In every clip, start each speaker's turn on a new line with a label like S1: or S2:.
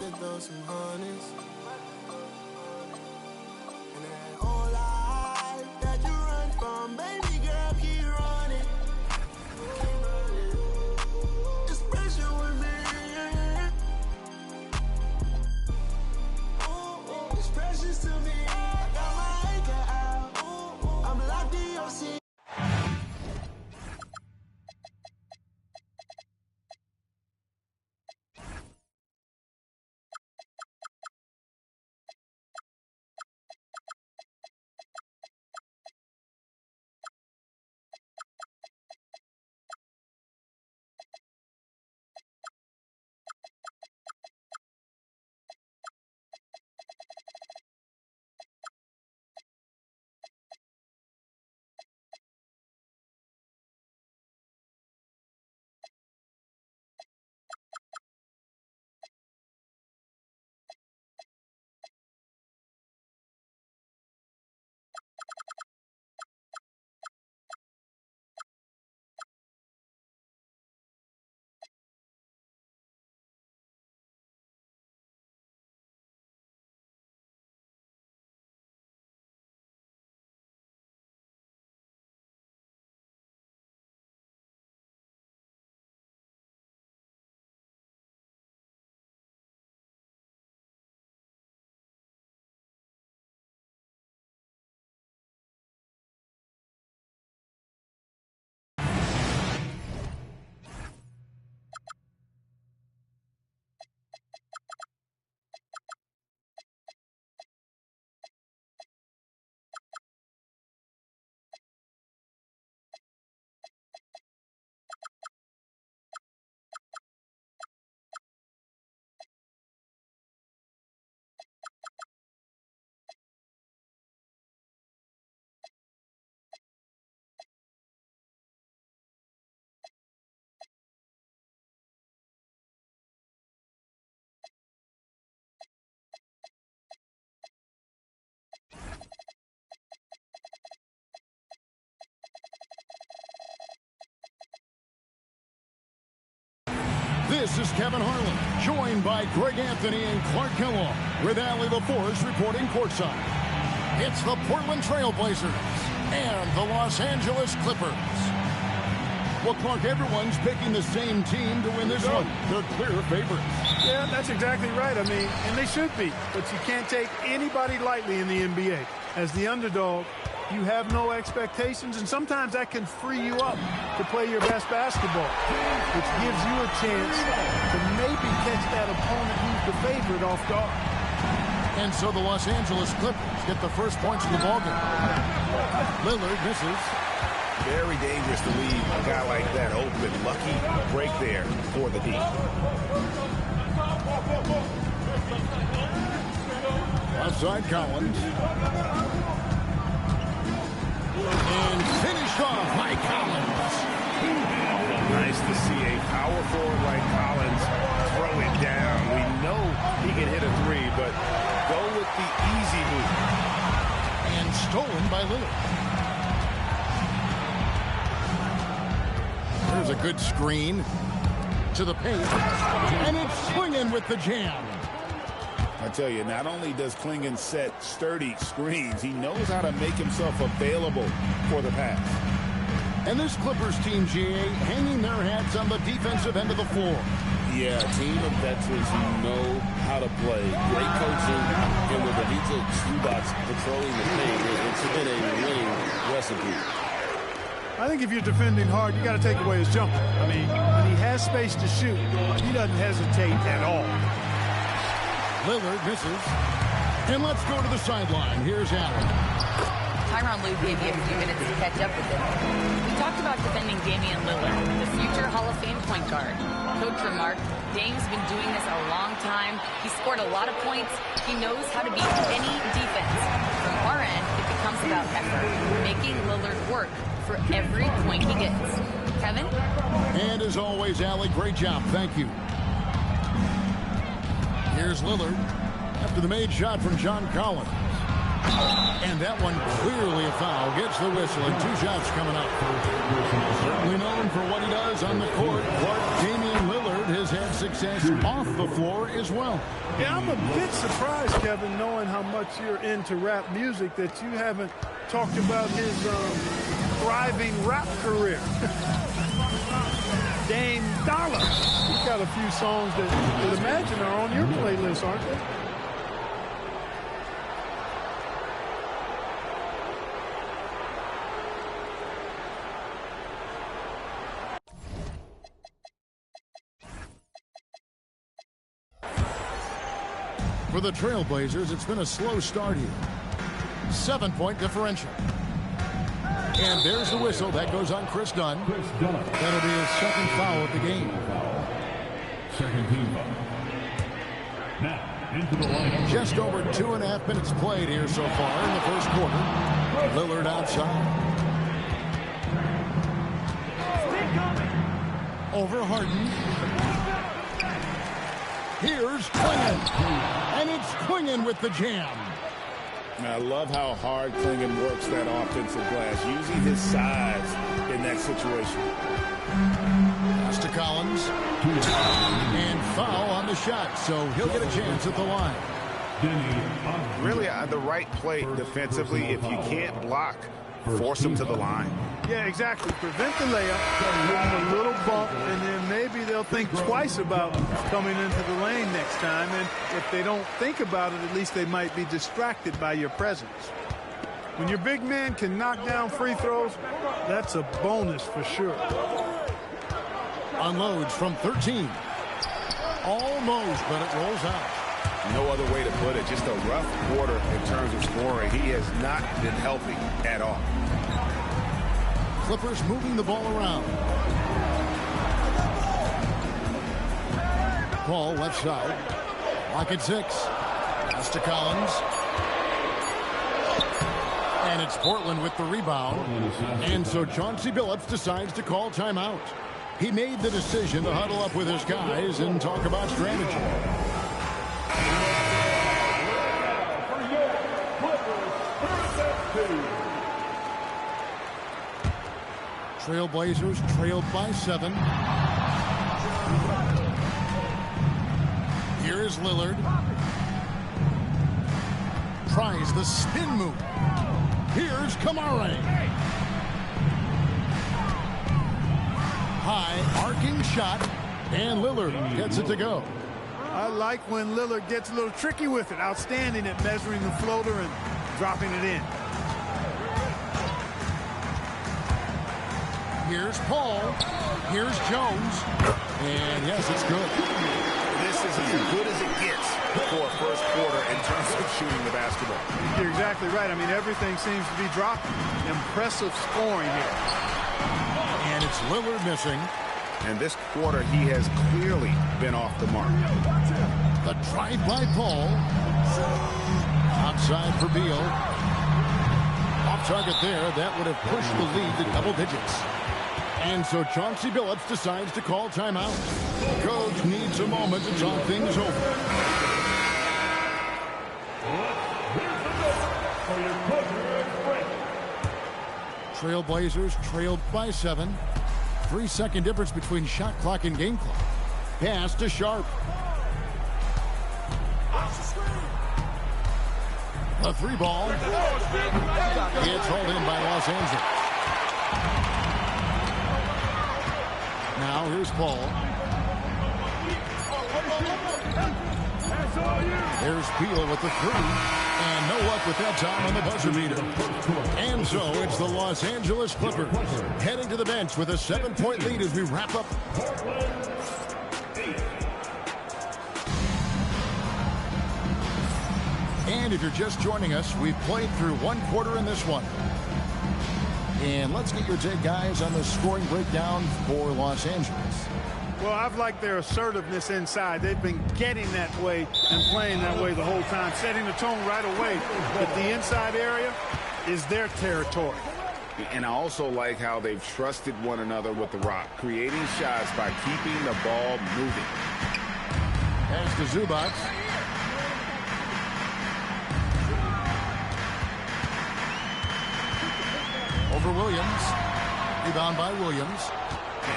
S1: to throw some hundreds. And that whole life that you run from, baby girl, keep running. It's pressure with me. It's precious to me. I got my anchor out. I'm locked in your seat.
S2: This is Kevin Harlan, joined by Greg Anthony and Clark Kellogg, with Allie LaForce reporting courtside. It's the Portland Trail Blazers and the Los Angeles Clippers. Well, Clark, everyone's picking the same team to win this one. They're clear favorites.
S3: Yeah, that's exactly right. I mean, and they should be. But you can't take anybody lightly in the NBA. As the underdog, you have no expectations, and sometimes that can free you up to play your best basketball, which gives you a chance to maybe catch that opponent who's the favorite off guard.
S2: And so the Los Angeles Clippers get the first points in the ballgame. Lillard misses.
S4: Very dangerous to leave a guy like that open. Lucky break there for the D.
S2: Outside Collins. And finished off by Collins.
S4: Nice to see a power forward like Collins throw it down. We know he can hit a three, but go with the easy move.
S2: And stolen by Lillard. There's a good screen to the paint. And it's swinging with the jam.
S4: I tell you, not only does Klingon set sturdy screens, he knows how to make himself available for the pass.
S2: And this Clippers team, GA, hanging their hats on the defensive end of the floor.
S5: Yeah, a team of veterans who know how to play. Great coaching, and with Anita Zubac patrolling the paint, it's been a winning recipe.
S3: I think if you're defending hard, you got to take away his jumper. I mean, when he has space to shoot, he doesn't hesitate at all.
S2: Lillard misses. And let's go to the sideline. Here's Allen.
S6: Tyronn Lue gave you a few minutes to catch up with him. We talked about defending Damian Lillard, the future Hall of Fame point guard. Coach remarked, Dame's been doing this a long time. He scored a lot of points. He knows how to beat any defense. From our end, it becomes about effort, making Lillard work for every point he gets. Kevin?
S2: And as always, Allie, great job. Thank you. Here's Lillard after the made shot from John Collins. And that one clearly a foul. Gets the whistle, and two shots coming up. Certainly known for what he does on the court. Clark, Damian Lillard has had success success off the floor as well.
S3: Yeah, I'm a bit surprised, Kevin, knowing how much you're into rap music, that you haven't talked about his thriving rap career. Dame Dollar. He's got a few songs that I would imagine are on your playlist, aren't they?
S2: For the Trailblazers, it's been a slow start here. 7-point differential. And there's the whistle. That goes on Chris Dunn. That'll be his second foul of the game.
S7: Second team foul. Now, into the lineup.
S2: Just over 2.5 minutes played here so far in the first quarter. Lillard outside. Over Harden. Here's Klingon. And it's Klingon with the jam.
S4: I love how hard Klingon works that offensive glass, using his size in that situation.
S2: Pass to Collins. And foul on the shot, so he'll get a chance at the line.
S4: Really, the right play defensively. If you can't block, force him to the line.
S3: Yeah, exactly. Prevent the layup, give them a little bump, and then maybe they'll think twice about coming into the lane next time. And if they don't think about it, at least they might be distracted by your presence. When your big man can knock down free throws, that's a bonus for sure.
S2: Unloads from 13. Almost, but it rolls out.
S4: No other way to put it. Just a rough quarter in terms of scoring. He has not been healthy at all.
S2: Clippers moving the ball around. Paul left side. Lock at 6. Pass to Collins. And it's Portland with the rebound. And so Chauncey Billups decides to call timeout. He made the decision to huddle up with his guys and talk about strategy. Trailblazers trailed by 7. Here is Lillard. Tries the spin move. Here's Kamara. High arcing shot, and Lillard gets it to go.
S3: I like when Lillard gets a little tricky with it. Outstanding at measuring the floater and dropping it in.
S2: Here's Paul. Here's Jones. And yes, it's good.
S4: This is as good as it gets for a first quarter in terms of shooting the basketball.
S3: You're exactly right. I mean, everything seems to be dropping. Impressive scoring here.
S2: And it's Lillard missing.
S4: And this quarter, he has clearly been off the mark.
S2: The drive by Paul. Outside for Beal. Off target there. That would have pushed the lead to double digits. And so Chauncey Billups decides to call timeout. Coach needs a moment to talk things over. Trailblazers trailed by 7. 3-second difference between shot clock and game clock. Pass to Sharp. A 3-ball. It's hauled in by Los Angeles. Now here's Paul. There's Beal with the 3. And no luck with that time on the buzzer beater. And so it's the Los Angeles Clippers heading to the bench with a 7-point lead as we wrap up. And if you're just joining us, we've played through 1 quarter in this one. And let's get your take, guys, on the scoring breakdown for Los Angeles.
S3: Well, I've liked their assertiveness inside. They've been getting that way and playing that way the whole time, setting the tone right away. But the inside area is their territory.
S4: And I also like how they've trusted one another with the rock, creating shots by keeping the ball moving.
S2: Pass to Zubac. Over Williams. Rebound by Williams.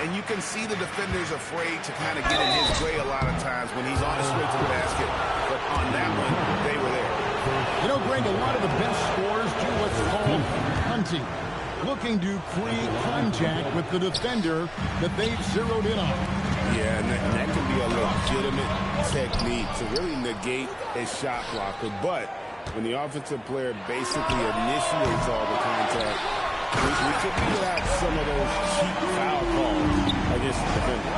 S4: And you can see the defenders afraid to kind of get in his way a lot of times when he's on his way to the basket. But on that one, they were there.
S2: You know, Greg, a lot of the best scorers do what's called hunting, looking to create contact with the defender that they've zeroed in on.
S5: Yeah, and that can be a legitimate technique to really negate a shot blocker. But when the offensive player basically initiates all the contact, we could figure out some of those cheap foul calls against the defender.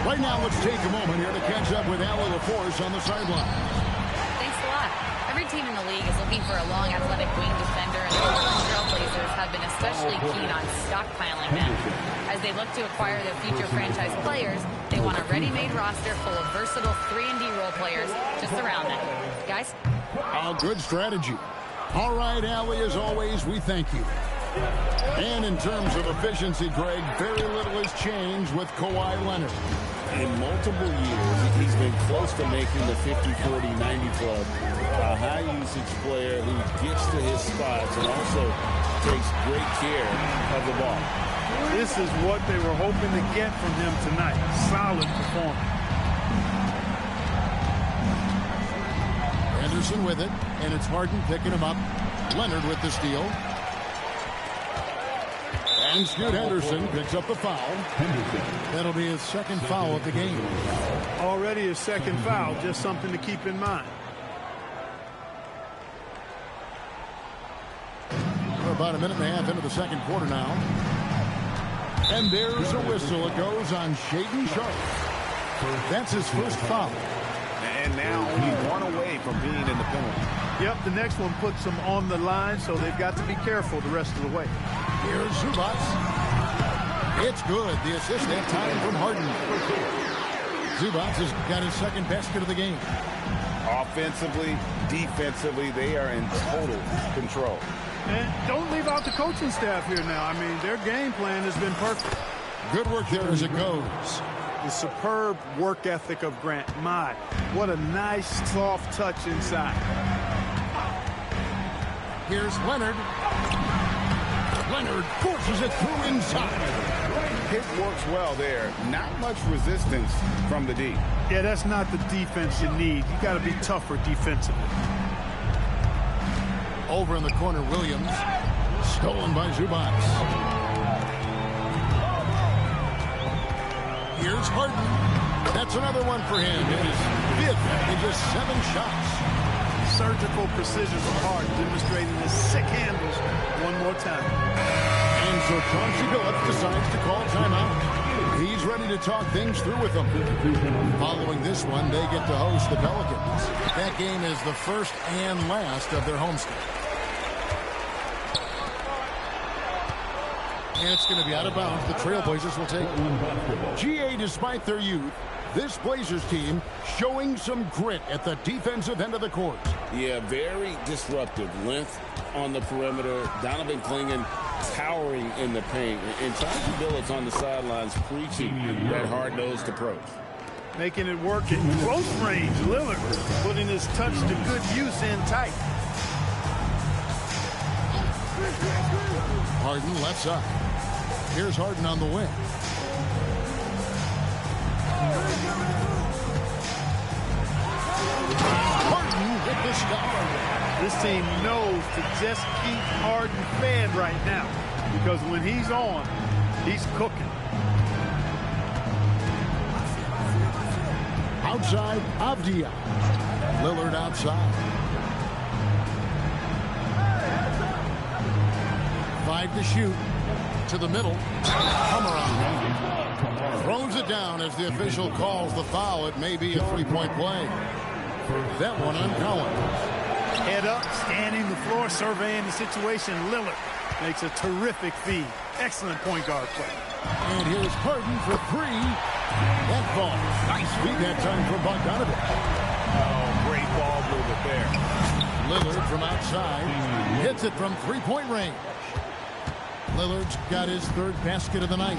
S2: Right now, let's take a moment here to catch up with Allie LaForce on the sideline.
S6: Thanks a lot. Every team in the league is looking for a long, athletic wing defender, and the Portland Trailblazers have been especially keen on stockpiling them. As they look to acquire their future franchise players, they want a ready-made roster full of versatile 3-and-D role players to surround them. Guys?
S2: A good strategy. All right, Allie, as always, we thank you. And in terms of efficiency, Greg, very little has changed with Kawhi Leonard.
S5: In multiple years, he's been close to making the 50-40-90 club. A high-usage player who gets to his spots and also takes great care of the ball.
S3: This is what they were hoping to get from him tonight. Solid performance.
S2: Anderson with it, and it's Harden picking him up. Leonard with the steal. And Scoot Henderson picks up the foul. That'll be his second foul of the game.
S3: Already his second foul, just something to keep in mind.
S2: We're about a minute and a half into the second quarter now. And there's a whistle. It goes on Shaedon Sharpe. That's his first foul.
S4: And now only one away from being in the penalty.
S3: Yep, the next one puts them on the line, so they've got to be careful the rest of the way.
S2: Here's Zubac. It's good. The assist that time from Harden. Zubac has got his second basket of the game.
S4: Offensively, defensively, they are in total control.
S3: And don't leave out the coaching staff here now. I mean, their game plan has been perfect.
S2: Good work there as it goes.
S3: The superb work ethic of Grant. My, what a nice, soft touch inside.
S2: Here's Leonard. Leonard forces it through inside.
S4: It works well there. Not much resistance from the D.
S3: Yeah, that's not the defense you need. You got to be tougher defensively.
S2: Over in the corner, Williams. Stolen by Zubac. Here's Harden. That's another one for him. His fifth in just 7 shots.
S3: Surgical precision from Harden, demonstrating his sick handles one more time.
S2: And so Chauncey Billups decides to call timeout. He's ready to talk things through with them. Following this one, they get to host the Pelicans. That game is the first and last of their homestand. And it's going to be out of bounds. The Trailblazers will take it. GA, despite their youth, this Blazers team showing some grit at the defensive end of the court.
S5: Yeah, very disruptive. Length on the perimeter. Donovan Clingan towering in the paint. And Chauncey Billups on the sidelines preaching that hard-nosed approach.
S3: Making it work in close range. Lillard putting his touch to good use in tight.
S2: Harden lets up. Here's Harden on the wing. Harden with the stop.
S3: This team knows to just keep Harden fed right now, because when he's on, he's cooking.
S2: Outside, Avdia. Lillard outside. 5 to shoot. To the middle. Cameron throws it down as the official calls the foul. It may be a 3-point play. That one on Collins.
S3: Head up, scanning the floor, surveying the situation. Lillard makes a terrific feed. Excellent point guard play.
S2: And here's Harden for 3. That ball. Nice feed that time from Bogdanovich.
S4: Oh, great ball movement there.
S2: Lillard from outside. Hits it from 3-point range. Lillard's got his 3rd basket of the night.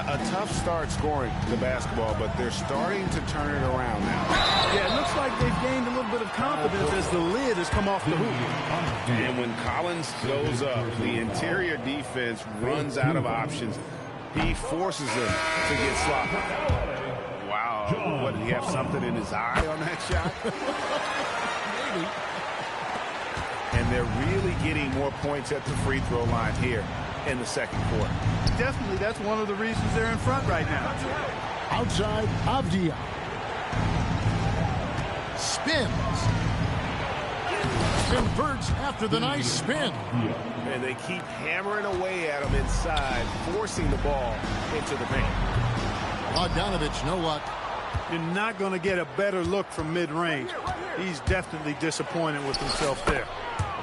S4: A tough start scoring the basketball, but they're starting to turn it around now.
S3: Yeah, it looks like they've gained a little bit of confidence as the lid has come off the hoop.
S4: And when Collins goes up, the interior defense runs out of options.
S5: He forces him to get sloppy. Wow. What, did he have something in his eye on that shot?
S2: Maybe.
S5: And they're really getting more points at the free throw line here in the second quarter.
S3: Definitely, that's one of the reasons they're in front right now.
S2: Outside, Avdia. Spins. Converts after the nice spin.
S5: And they keep hammering away at him inside, forcing the ball into the paint.
S2: Bogdanovich, no luck.
S3: You're not going to get a better look from mid-range. He's definitely disappointed with himself there.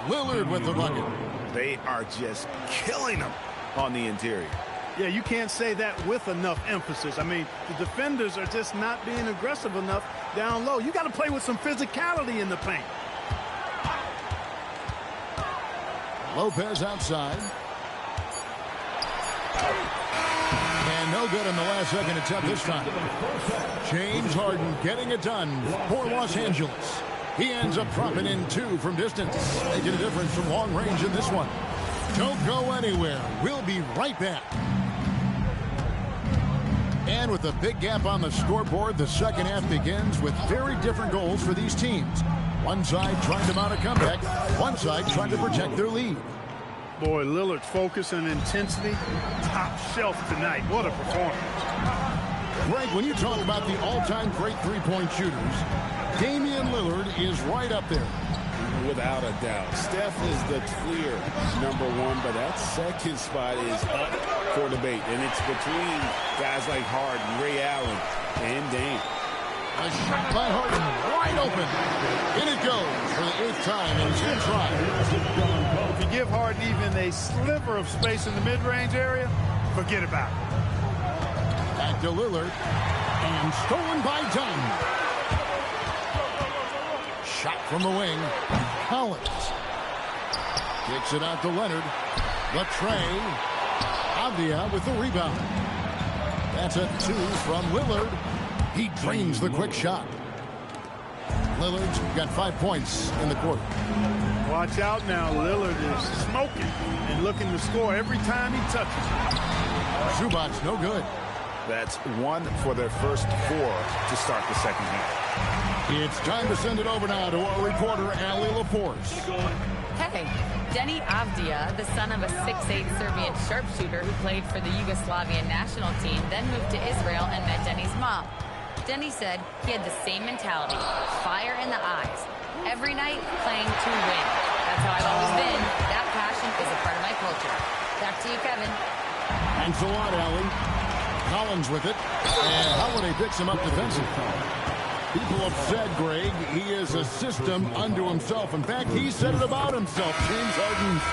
S2: Lillard with the bucket.
S5: They are just killing him on the interior.
S3: Yeah, you can't say that with enough emphasis. I mean, the defenders are just not being aggressive enough down low. You got to play with some physicality in the paint.
S2: Lopez outside. And no good in the last second attempt this time. James Harden getting it done for Los Angeles. He ends up dropping in 2 from distance, making a difference from long range in this one. Don't go anywhere. We'll be right back. And with a big gap on the scoreboard, the second half begins with very different goals for these teams. One side trying to mount a comeback, one side trying to protect their lead.
S3: Boy, Lillard's focus and intensity, top shelf tonight. What a performance.
S2: Greg, when you talk about the all-time great three-point shooters, Damian Lillard is right up there.
S5: Without a doubt. Steph is the clear #1, but that second spot is up for debate. And it's between guys like Harden, Ray Allen, and Dame.
S2: A shot by Harden, wide open. In it goes for the 8th time in 10 tries.
S3: If you give Harden even a sliver of space in the mid-range area, forget about it.
S2: Back to Lillard, and stolen by Dunn. Shot from the wing. Collins kicks it out to Leonard. Latrey. Avdia with the rebound. That's a 2 from Lillard. He drains the quick shot. Lillard's got 5 points in the quarter.
S3: Watch out now. Lillard is smoking and looking to score every time he touches it.
S2: Zubac, no good.
S5: That's 1 for their first 4 to start the second half.
S2: It's time to send it over now to our reporter, Allie LaForce.
S6: Hey, Denny Avdia, the son of a 6'8" Serbian sharpshooter who played for the Yugoslavian national team, then moved to Israel and met Denny's mom. Denny said he had the same mentality, fire in the eyes. Every night, playing to win. That's how I've always been. That passion is a part of my culture. Back to you, Kevin.
S2: Thanks a lot, Allie. Collins with it, and Holiday picks him up defensively. People have said, Greg, he is a system unto himself. In fact, he said it about himself. James Harden's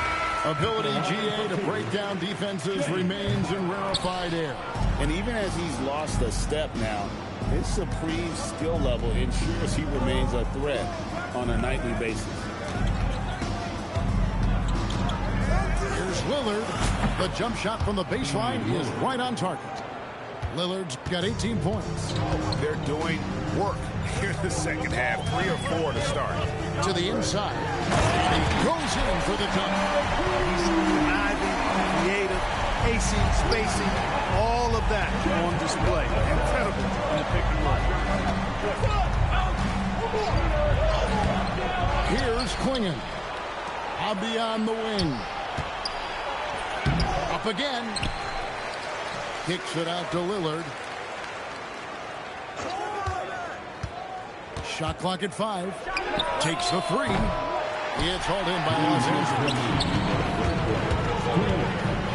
S2: ability, GA, to break down defenses remains in rarefied air.
S5: And even as he's lost a step now, his supreme skill level ensures he remains a threat on a nightly basis.
S2: Here's Lillard. The jump shot from the baseline is right on target. Lillard's got 18 points.
S5: They're doing work here in the second half. 3 or 4 to start.
S2: To the inside. And he goes in for the dunk.
S3: He's conniving, creative, pacing, spacing, all of that on display. Incredible in the pick and roll.
S2: Here's Klingon. Avdia on the wing. Up again. Kicks it out to Lillard. Shot clock at 5. Takes the 3. It's hauled in by Los Angeles.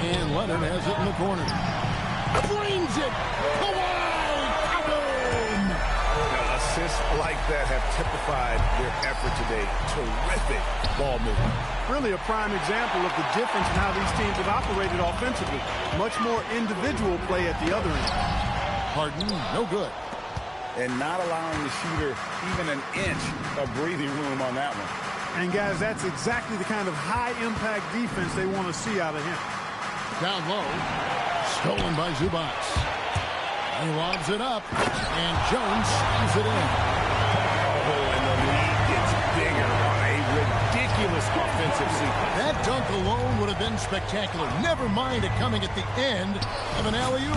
S2: And Leonard has it in the corner. Drains it. Kawhi. Boom.
S5: Now, assists like that have typified their effort today. Terrific ball movement.
S3: Really a prime example of the difference in how these teams have operated offensively. Much more individual play at the other end.
S2: Harden, no good.
S5: And not allowing the shooter even an inch of breathing room on that one.
S3: And guys, that's exactly the kind of high-impact defense they want to see out of him.
S2: Down low. Stolen by Zubac. He lobs it up. And Jones slams it in.
S5: Oh, and the lead gets bigger on a ridiculous
S4: ridiculous offensive sequence.
S2: That dunk alone would have been spectacular. Never mind it coming at the end of an alley-oop.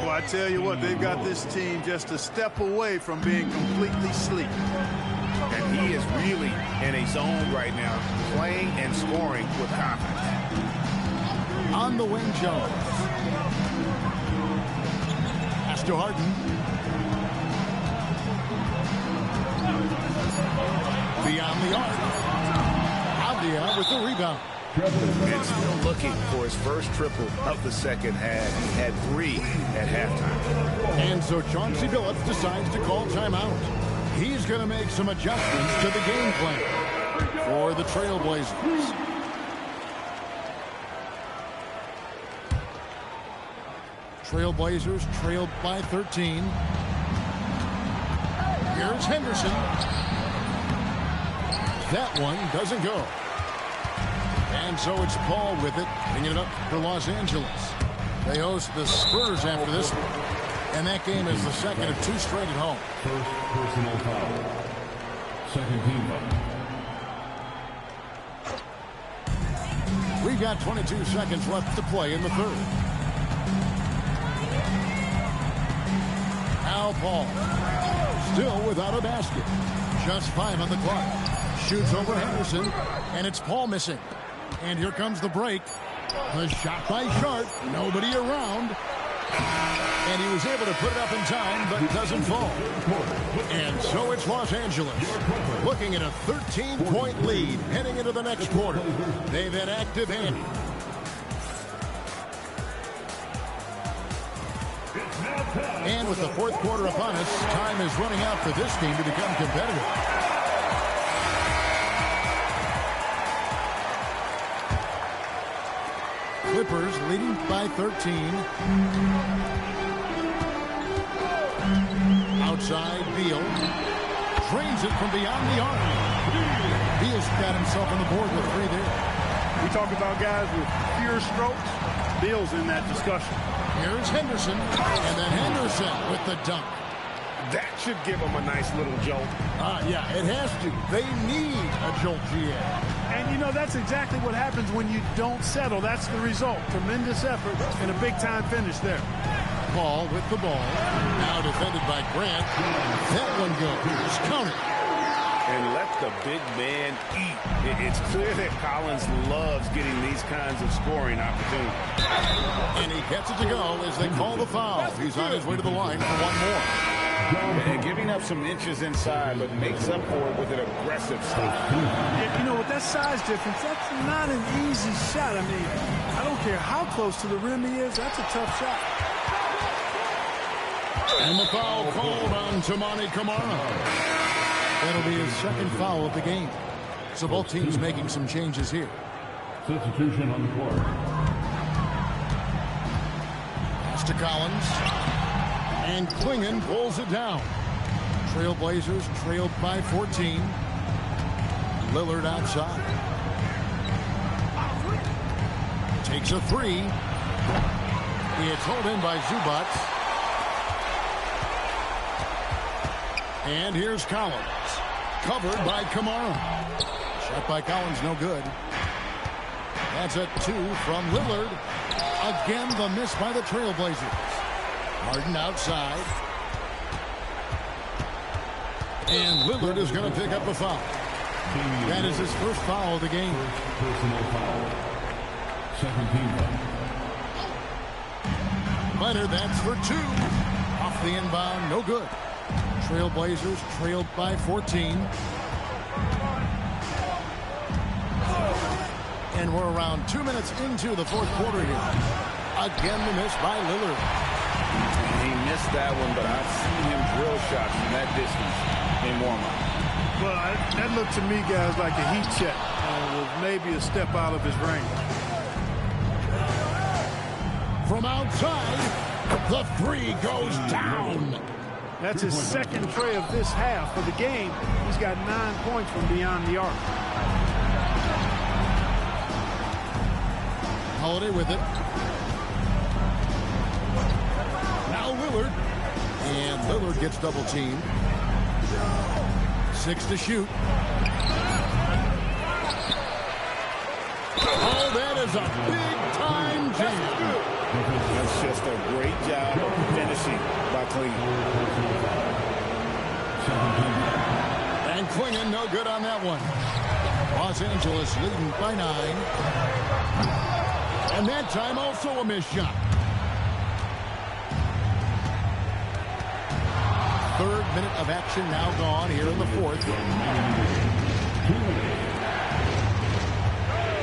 S3: Well, I tell you what, they've got this team just a step away from being completely sleep.
S4: And he is really in a zone right now, playing and scoring with confidence.
S2: On the wing, Jones. Pass to Harden. Beyond the arc. Avdia with the rebound.
S4: And still looking for his first triple of the second half. He had 3 at halftime.
S2: And so Chauncey Billups decides to call timeout. He's going to make some adjustments to the game plan for the Trailblazers. Trailblazers trailed by 13. Here's Henderson. That one doesn't go. And so it's Paul with it, bringing it up for Los Angeles. They host the Spurs after this one. And that game is the second of 2 straight at home.
S7: First personal foul. Second team foul.
S2: We've got 22 seconds left to play in the third. Al Paul, still without a basket. Just 5 on the clock. Shoots over Henderson, and it's Paul missing. And here comes the break. The shot by Sharp, nobody around. And he was able to put it up in time, but doesn't fall. And so it's Los Angeles, looking at a 13-point lead heading into the next quarter. They've had active Andy. And with the fourth quarter upon us, time is running out for this team to become competitive. Clippers leading by 13. Outside, Beal drains it from beyond the arc. Beal's got himself on the board with 3 there.
S3: We talk about guys with fewer strokes. Beal's in that discussion.
S2: Here's Henderson, and then Henderson with the dunk.
S4: That should give him a nice little jolt.
S2: Yeah, it has to. They need a jolt, GA.
S3: And, you know, that's exactly what happens when you don't settle. That's the result. Tremendous effort and a big-time finish there.
S2: Paul with the ball. Now defended by Grant. That one goes. Count it.
S4: And let the big man eat. It's clear that Collins loves getting these kinds of scoring opportunities.
S2: And he gets it to go as they call the foul. He's on his way to the line for one more.
S4: And giving up some inches inside, but makes up for it with an aggressive stop.
S3: Yeah, you know, with that size difference, that's not an easy shot. I mean, I don't care how close to the rim he is. That's a tough shot.
S2: And the foul called on Toumani Camara. That'll be his second foul of the game. So both teams making some changes here.
S7: Substitution on the court.
S2: Pass to Collins. And Klingon pulls it down. Trailblazers trailed by 14. Lillard outside. Takes a 3. It's held in by Zubac. And here's Collins. Covered by Camara. Shot by Collins, no good. That's a 2 from Lillard. Again, the miss by the Trailblazers. Harden outside. And Lillard is going to pick up the foul. That is his first foul of the game.
S7: Personal foul. Second team foul.
S2: Leonard, that's for 2. Off the inbound, no good. Trailblazers trailed by 14. And we're around 2 minutes into the fourth quarter here. Again, the miss by Lillard.
S4: He missed that one, but I've seen him drill shots from that distance in warm-up.
S3: Well, that looked to me, guys, like a heat check. With maybe a step out of his range.
S2: From outside, the 3 goes down.
S3: That's his second tray of this half of the game. He's got 9 points from beyond the arc.
S2: Holiday with it. Now Lillard. And Lillard gets double teamed. 6 to shoot. that is a big-time jam.
S5: That's just a great job of finishing by Clingan.
S2: And Clingan no good on that one. Los Angeles leading by 9. And that time also a missed shot. Third minute of action now gone here in the fourth.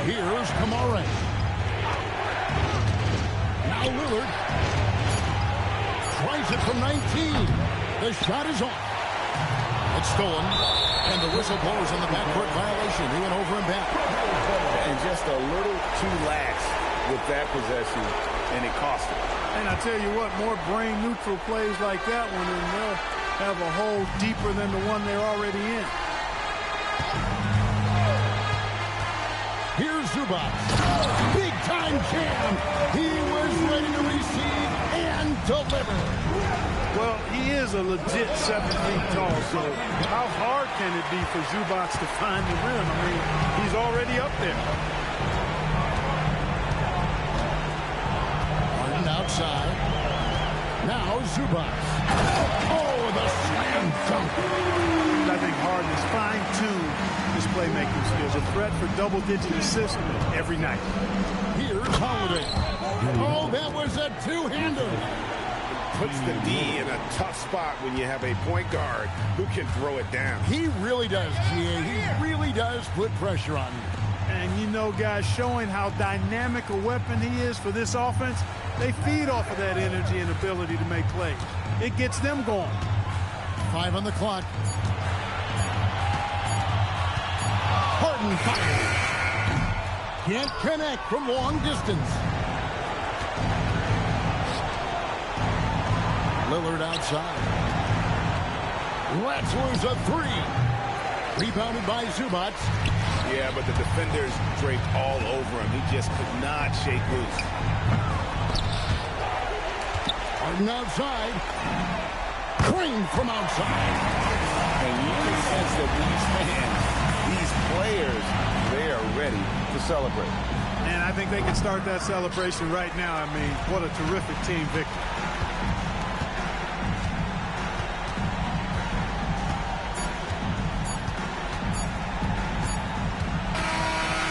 S2: Here's Kamara. Now Lillard. Tries it from 19. The shot is off. It's stolen. And the whistle blows on the backcourt violation. He went over and back.
S5: And just a little too lax with that possession, and it cost him.
S3: And I tell you what, more brain-neutral plays like that one, and they'll have a hole deeper than the one they're already in.
S2: Here's Zubac. Big-time jam. He was ready to receive and deliver.
S3: Well, he is a legit 7 feet tall, so how hard can it be for Zubac to find the rim? I mean, he's already up there.
S2: Harden outside. Now Zubac. Oh, the slam dunk.
S3: I think Harden is fine-tuned his playmaking skills. A threat for double-digit assists every night.
S2: Here's Holiday. Oh, that was a two-hander.
S5: Puts the D in a tough spot when you have a point guard who can throw it down.
S2: He really does, GA. He really does put pressure on you.
S3: And you know, guys, showing how dynamic a weapon he is for this offense, they feed off of that energy and ability to make plays. It gets them going.
S2: 5 on the clock. Harden fires. Can't connect from long distance. Lillard outside. Lets loose a 3. Rebounded by Zubac.
S5: Yeah, but the defenders draped all over him. He just could not shake loose.
S2: Harden outside. Green from outside.
S5: And you can sense that these fans, these players, they are ready to celebrate.
S3: And I think they can start that celebration right now. I mean, what a terrific team victory.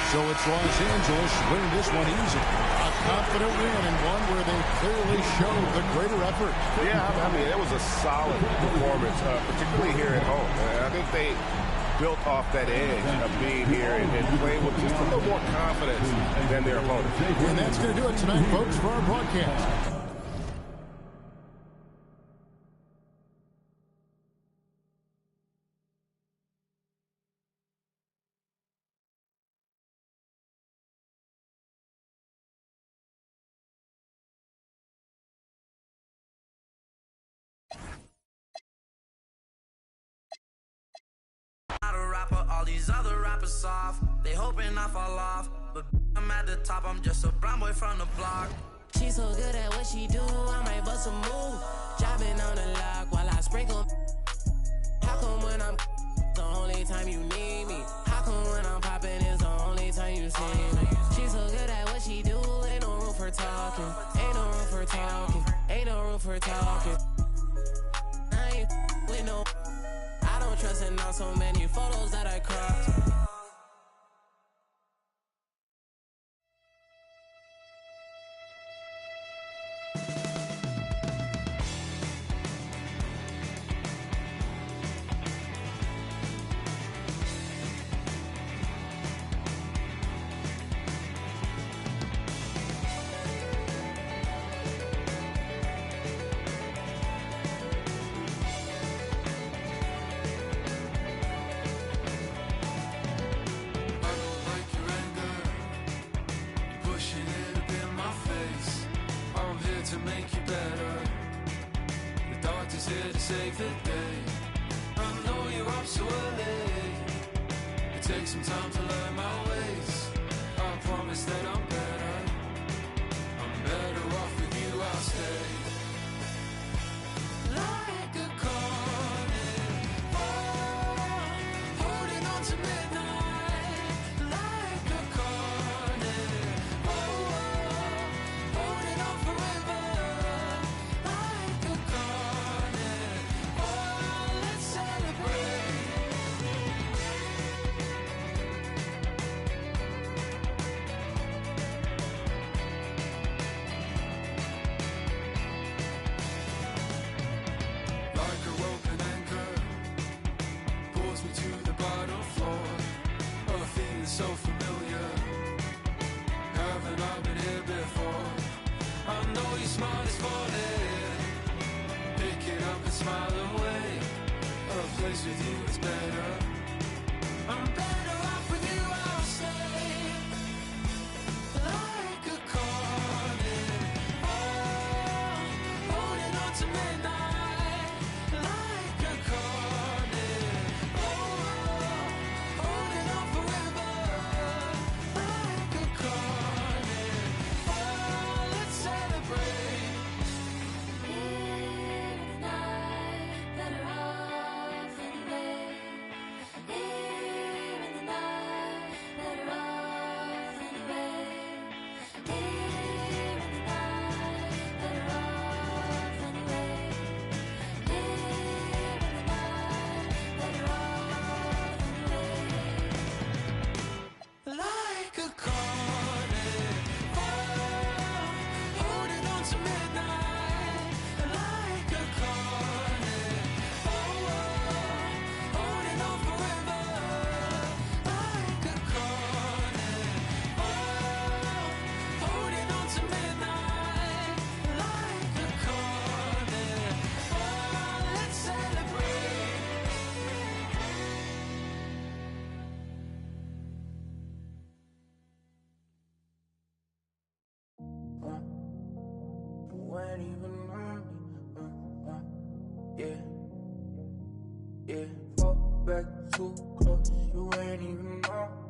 S2: So it's Los Angeles winning this one easy. A confident win and one where they clearly showed the greater effort.
S5: Yeah, I mean, it was a solid performance, particularly here at home. I think they built off that edge of being here and playing with just a little more confidence than their opponents.
S2: And that's going to do it tonight, folks, for our broadcast.
S1: All these other rappers soft, they hoping I fall off, but I'm at the top, I'm just a brown boy from the block.
S8: She's so good at what she do, I might bust a move. Driving on the lock while I sprinkle. How come when I'm the only time you need me? How come when I'm popping is the only time you see me? She's so good at what she do, ain't no room for talking. Ain't no room for talking. Ain't no room for talking. I ain't with no. I don't trust in all so many photos that I cropped.
S9: Save the day. I know you're up so early. It takes some time to learn my ways. I promise that I'm better. I'm better off with you, I'll stay. Like a carnivore, holding on to midnight. Like a carnivore.
S10: Yeah, fall back too close, you ain't even know.